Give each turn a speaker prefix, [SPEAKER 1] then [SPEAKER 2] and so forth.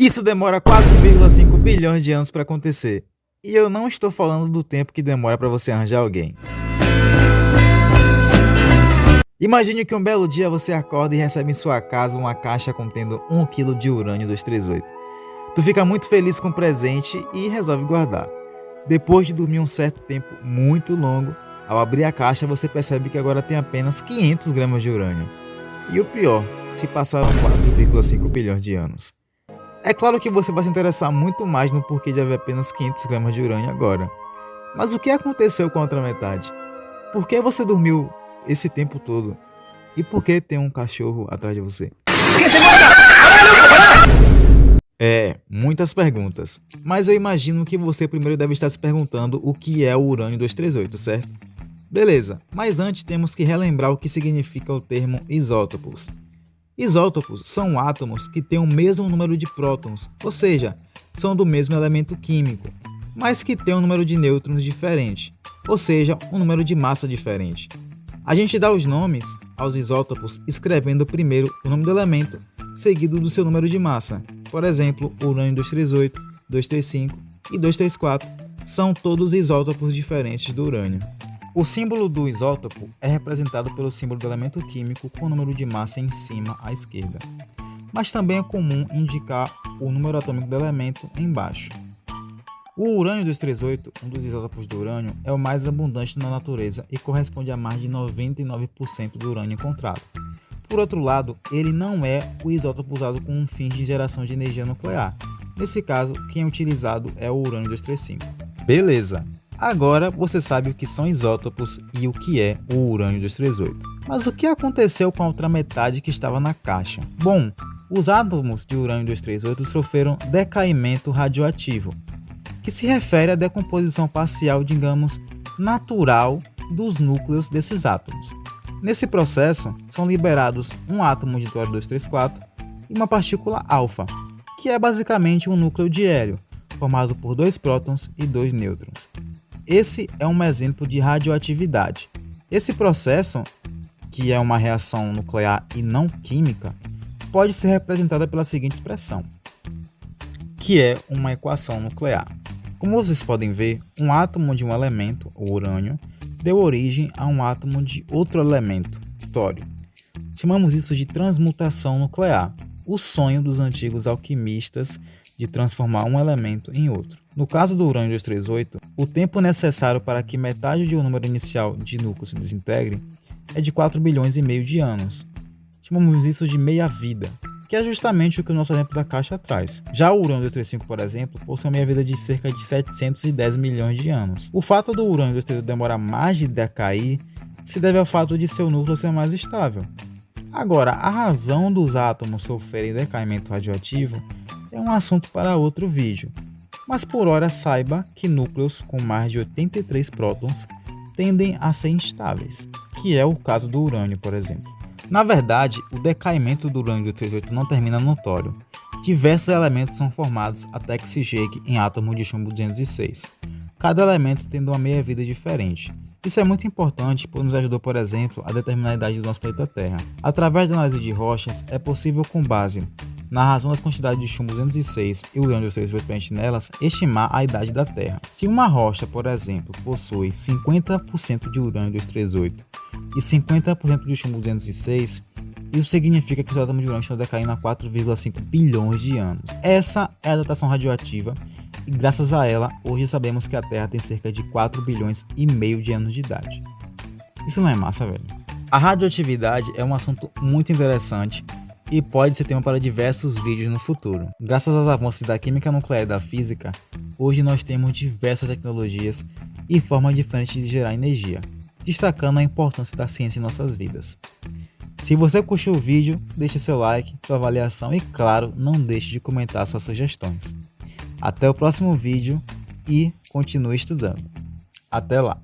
[SPEAKER 1] Isso demora 4,5 bilhões de anos para acontecer. E eu não estou falando do tempo que demora para você arranjar alguém. Imagine que um belo dia você acorda e recebe em sua casa uma caixa contendo 1 kg de urânio 238. Tu fica muito feliz com o presente e resolve guardar. Depois de dormir um certo tempo muito longo, ao abrir a caixa você percebe que agora tem apenas 500 gramas de urânio. E o pior, se passaram 4,5 bilhões de anos. É claro que você vai se interessar muito mais no porquê de haver apenas 500 gramas de urânio agora. Mas o que aconteceu com a outra metade? Por que você dormiu esse tempo todo? E por que tem um cachorro atrás de você? Muitas perguntas. Mas eu imagino que você primeiro deve estar se perguntando o que é o urânio 238, certo? Beleza, mas antes temos que relembrar o que significa o termo isótopos. Isótopos são átomos que têm o mesmo número de prótons, ou seja, são do mesmo elemento químico, mas que têm um número de nêutrons diferente, ou seja, um número de massa diferente. A gente dá os nomes aos isótopos escrevendo primeiro o nome do elemento, seguido do seu número de massa. Por exemplo, urânio 238, 235 e 234 são todos isótopos diferentes do urânio. O símbolo do isótopo é representado pelo símbolo do elemento químico com o número de massa em cima à esquerda, mas também é comum indicar o número atômico do elemento embaixo. O urânio 238, um dos isótopos do urânio, é o mais abundante na natureza e corresponde a mais de 99% do urânio encontrado. Por outro lado, ele não é o isótopo usado com fins de geração de energia nuclear. Nesse caso, quem é utilizado é o urânio 235. Beleza! Agora você sabe o que são isótopos e o que é o urânio 238. Mas o que aconteceu com a outra metade que estava na caixa? Bom, os átomos de urânio 238 sofreram decaimento radioativo, que se refere à decomposição parcial, digamos, natural dos núcleos desses átomos. Nesse processo, são liberados um átomo de tório 234 e uma partícula alfa, que é basicamente um núcleo de hélio, formado por 2 prótons e 2 nêutrons. Esse é um exemplo de radioatividade. Esse processo, que é uma reação nuclear e não química, pode ser representada pela seguinte expressão, que é uma equação nuclear. Como vocês podem ver, um átomo de um elemento, o urânio, deu origem a um átomo de outro elemento, tório. Chamamos isso de transmutação nuclear, o sonho dos antigos alquimistas de transformar um elemento em outro. No caso do urânio 238, o tempo necessário para que metade de um número inicial de núcleos se desintegre é de 4 bilhões e meio de anos. Chamamos isso de meia-vida, que é justamente o que o nosso exemplo da caixa traz. Já o urânio 235, por exemplo, possui uma meia-vida de cerca de 710 milhões de anos. O fato do urânio 238 demorar mais de decair se deve ao fato de seu núcleo ser mais estável. Agora, a razão dos átomos sofrerem decaimento radioativo é um assunto para outro vídeo, mas por hora saiba que núcleos com mais de 83 prótons tendem a ser instáveis, que é o caso do urânio, por exemplo. Na verdade, o decaimento do urânio 238 não termina no tório. Diversos elementos são formados até que se chegue em átomo de chumbo 206, cada elemento tendo uma meia-vida diferente. Isso é muito importante, pois nos ajudou, por exemplo, a determinar a idade do nosso planeta Terra. Através da análise de rochas, é possível, com base na razão das quantidades de chumbo 206 e urânio 238 presentes nelas, estimar a idade da Terra. Se uma rocha, por exemplo, possui 50% de urânio 238 e 50% de chumbo 206, isso significa que os átomos de urânio estão decaindo há 4,5 bilhões de anos. Essa é a datação radioativa e graças a ela, hoje sabemos que a Terra tem cerca de 4 bilhões e meio de anos de idade. Isso não é massa, velho? A radioatividade é um assunto muito interessante e pode ser tema para diversos vídeos no futuro. Graças aos avanços da química nuclear e da física, hoje nós temos diversas tecnologias e formas diferentes de gerar energia, destacando a importância da ciência em nossas vidas. Se você curtiu o vídeo, deixe seu like, sua avaliação e, claro, não deixe de comentar suas sugestões. Até o próximo vídeo e continue estudando. Até lá!